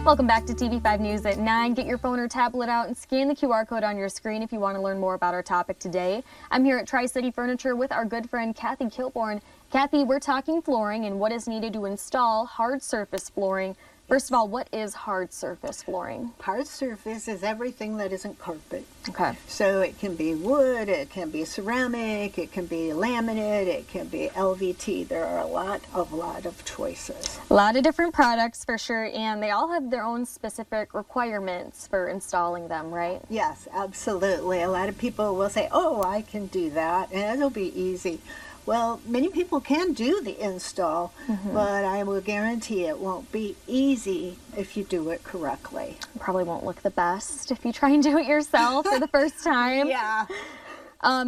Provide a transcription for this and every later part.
Welcome back to TV5 News at 9. Get your phone or tablet out and scan the QR code on your screen if you want to learn more about our topic today. I'm here at Tri-City Furniture with our good friend Kathy Kilborn. Kathy, we're talking flooring and what is needed to install hard surface flooring. First of all, what is hard surface flooring? Hard surface is everything that isn't carpet. Okay. So it can be wood, it can be ceramic, it can be laminate, it can be LVT. There are a lot of choices. A lot of different products for sure, and they all have their own specific requirements for installing them, right? Yes, absolutely. A lot of people will say, oh, I can do that, and it'll be easy. Well, many people can do the install, but I will guarantee it won't be easy if you do it correctly. Probably won't look the best if you try and do it yourself for the first time. Yeah.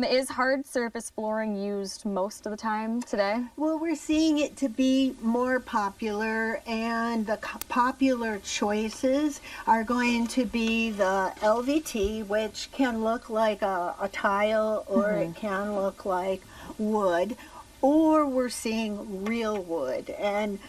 Is hard surface flooring used most of the time today? Well, we're seeing it to be more popular, and the popular choices are going to be the LVT, which can look like a tile, or it can look like wood, or we're seeing real wood, and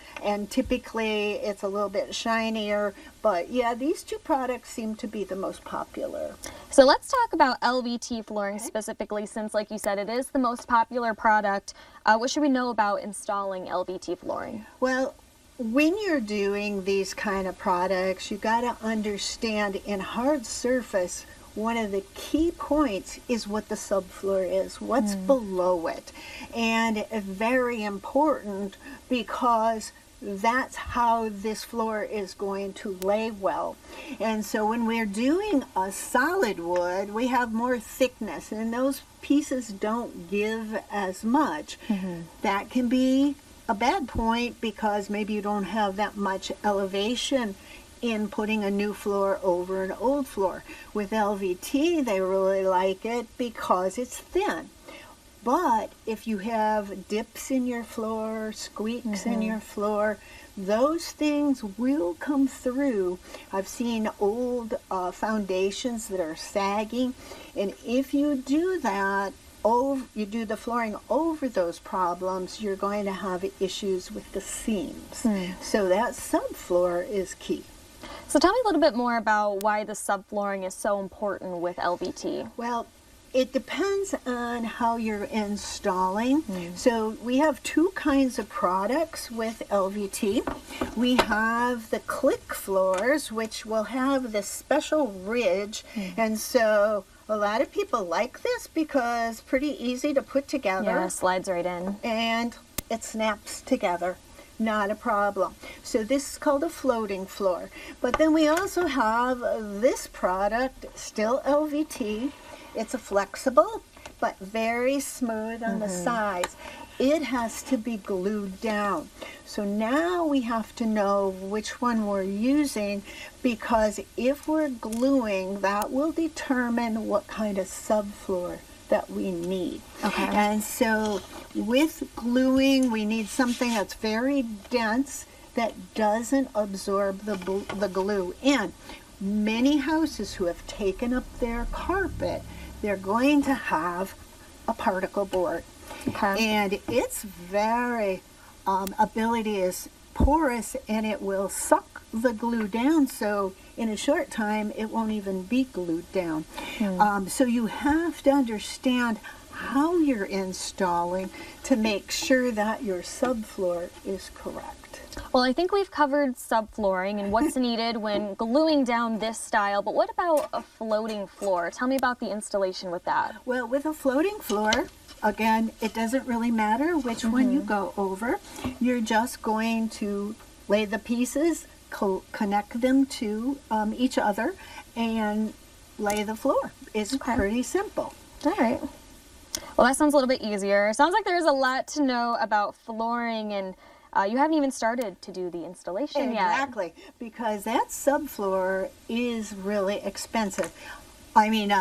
typically it's a little bit shinier, but yeah, these two products seem to be the most popular. So let's talk about LVT flooring specifically, since like you said, it is the most popular product. What should we know about installing LVT flooring? Well, when you're doing these kind of products, you got to understand in hard surface, one of the key points is what the subfloor is, what's below it. And very important, because that's how this floor is going to lay well. And so when we're doing a solid wood, we have more thickness, and those pieces don't give as much. That can be a bad point, because maybe you don't have that much elevation in putting a new floor over an old floor. With LVT, they really like it because it's thin. But if you have dips in your floor, squeaks in your floor, those things will come through. I've seen old foundations that are sagging, and if you do that, you do the flooring over those problems, you're going to have issues with the seams. So that subfloor is key. So tell me a little bit more about why the subflooring is so important with LVT. Well, it depends on how you're installing. So we have two kinds of products with LVT. We have the click floors, which will have this special ridge, and so a lot of people like this because it's pretty easy to put together. Yeah, slides right in. And it snaps together. Not a problem. So this is called a floating floor. But then we also have this product, still LVT. It's a flexible, but very smooth on the sides. It has to be glued down. So now we have to know which one we're using, because if we're gluing, that will determine what kind of subfloor that we need. Okay. And so with gluing, we need something that's very dense, that doesn't absorb the glue in. Many houses who have taken up their carpet, they're going to have a particle board. Okay. And its very ability is porous, and it will suck the glue down, so in a short time it won't even be glued down. So you have to understand how you're installing to make sure that your subfloor is correct. Well, I think we've covered subflooring and what's needed when gluing down this style, but what about a floating floor? Tell me about the installation with that. Well, with a floating floor, again, it doesn't really matter which one you go over. You're just going to lay the pieces, connect them to each other, and lay the floor. It's pretty simple. All right. Well, that sounds a little bit easier. Sounds like there's a lot to know about flooring, and you haven't even started to do the installation yet. Exactly, because that subfloor is really expensive. I mean,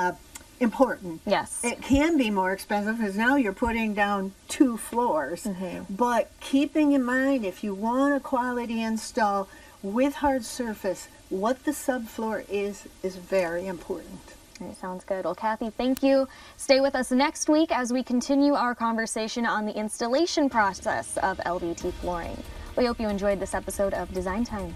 important. Yes. It can be more expensive because now you're putting down 2 floors. But keeping in mind, if you want a quality install with hard surface, what the subfloor is very important. All right, sounds good. Well, Kathy, thank you. Stay with us next week as we continue our conversation on the installation process of LVT flooring. We hope you enjoyed this episode of Design Time.